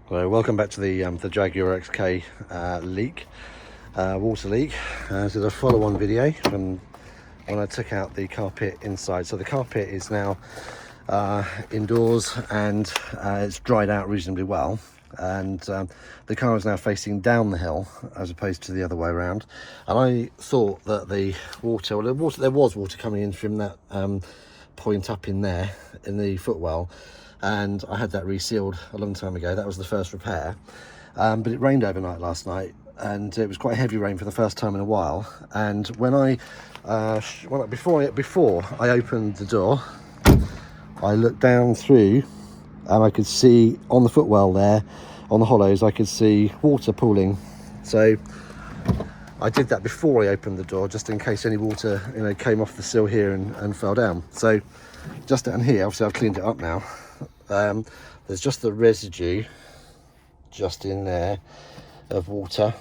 So welcome back to the Jaguar XK leak, water leak. This is a follow-on video from when I took out the carpet inside. So the carpet is now indoors and it's dried out reasonably well, and the car is now facing down the hill as opposed to the other way around. And I thought that there was water coming in from that point up in there in the footwell, and I had that resealed a long time ago. That was the first repair, but it rained overnight last night, and it was quite heavy rain for the first time in a while. And when before I opened the door, I looked down through and I could see on the footwell there, on the hollows, I could see water pooling. So I did that before I opened the door, just in case any water, came off the sill here and fell down. So just down here, obviously I've cleaned it up now. There's just the residue just in there of water,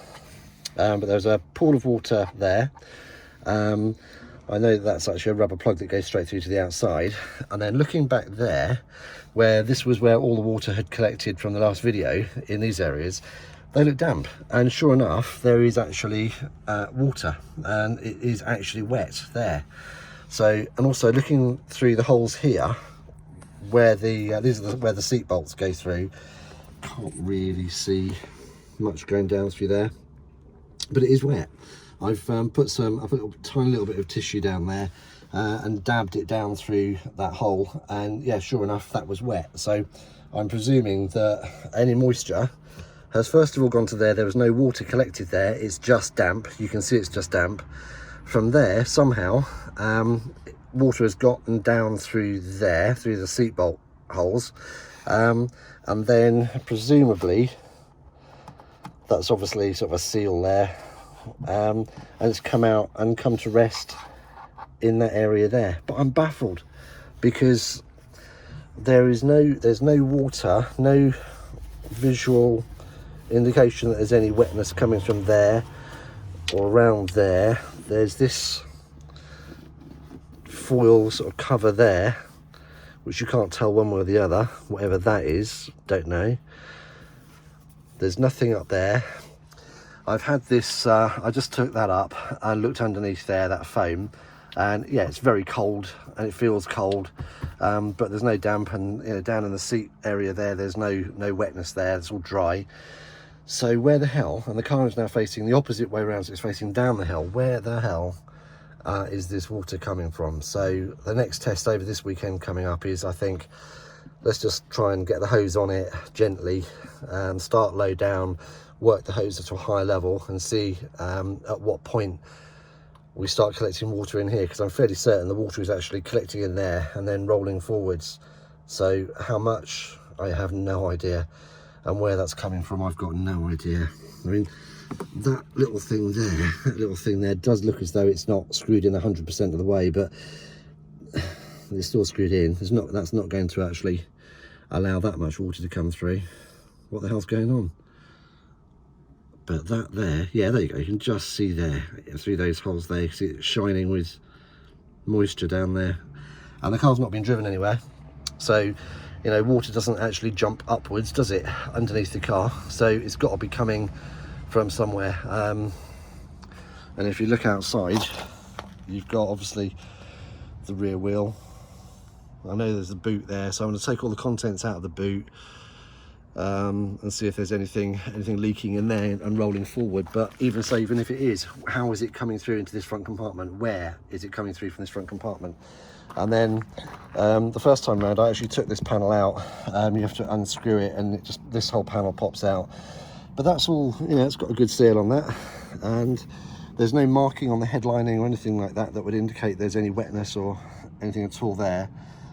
but there's a pool of water there. I know that's actually a rubber plug that goes straight through to the outside. And then looking back there, where this was where all the water had collected from the last video, in these areas, they look damp. And sure enough, there is actually water, and it is actually wet there. So, and also looking through the holes here, where where the seat bolts go through, can't really see much going down through there, but it is wet. I've put a tiny little bit of tissue down there and dabbed it down through that hole, and yeah, sure enough, that was wet. So I'm presuming that any moisture has first of all gone to there. There was no water collected there, it's just damp. You can see it's just damp. From there, somehow water has gotten down through there, through the seat bolt holes, and then presumably that's obviously sort of a seal there, and it's come out and come to rest in that area there. But I'm baffled because there's no water, no visual indication that there's any wetness coming from there or around there. There's this foil sort of cover there, which you can't tell one way or the other, whatever that is, don't know. There's nothing up there. I've had this, I just took that up and looked underneath there, that foam, and yeah, it's very cold and it feels cold, but there's no damp, and down in the seat area there, there's no wetness there, it's all dry. So where the hell, and the car is now facing the opposite way around, so it's facing down the hill, where the hell is this water coming from? So the next test over this weekend coming up is, I think, let's just try and get the hose on it gently and start low down, work the hose to a high level, and see at what point we start collecting water in here, because I'm fairly certain the water is actually collecting in there and then rolling forwards. So how much, I have no idea, and where that's coming from, I've got no idea. I mean, that little thing there does look as though it's not screwed in 100% of the way, but it's still screwed in. That's not going to actually allow that much water to come through. What the hell's going on? But that there, yeah, there you go, you can just see there through those holes there, you see it shining with moisture down there. And the car's not been driven anywhere, so water doesn't actually jump upwards, does it, underneath the car? So it's got to be coming from somewhere. And if you look outside, you've got obviously the rear wheel. I know there's the boot there, so I'm going to take all the contents out of the boot and see if there's anything leaking in there and rolling forward. But even if it is, how is it coming through into this front compartment? Where is it coming through from this front compartment? And then the first time round, I actually took this panel out. You have to unscrew it, and this whole panel pops out. But that's all, it's got a good seal on that, and there's no marking on the headlining or anything like that that would indicate there's any wetness or anything at all there.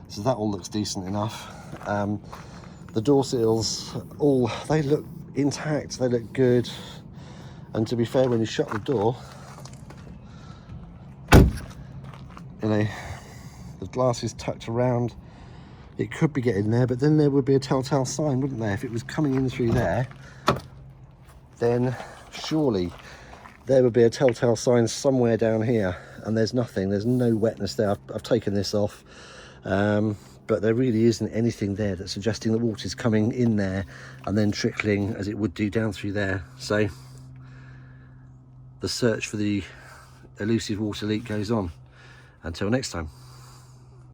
So that all looks decent enough. The door seals, they look intact, they look good. And to be fair, when you shut the door, the glass is tucked around. It could be getting there, but then there would be a telltale sign, wouldn't there? If it was coming in through there, then surely there would be a telltale sign somewhere down here, and there's nothing. There's no wetness there. I've taken this off. but there really isn't anything there that's suggesting that water's coming in there and then trickling as it would do down through there. So the search for the elusive water leak goes on. Until next time.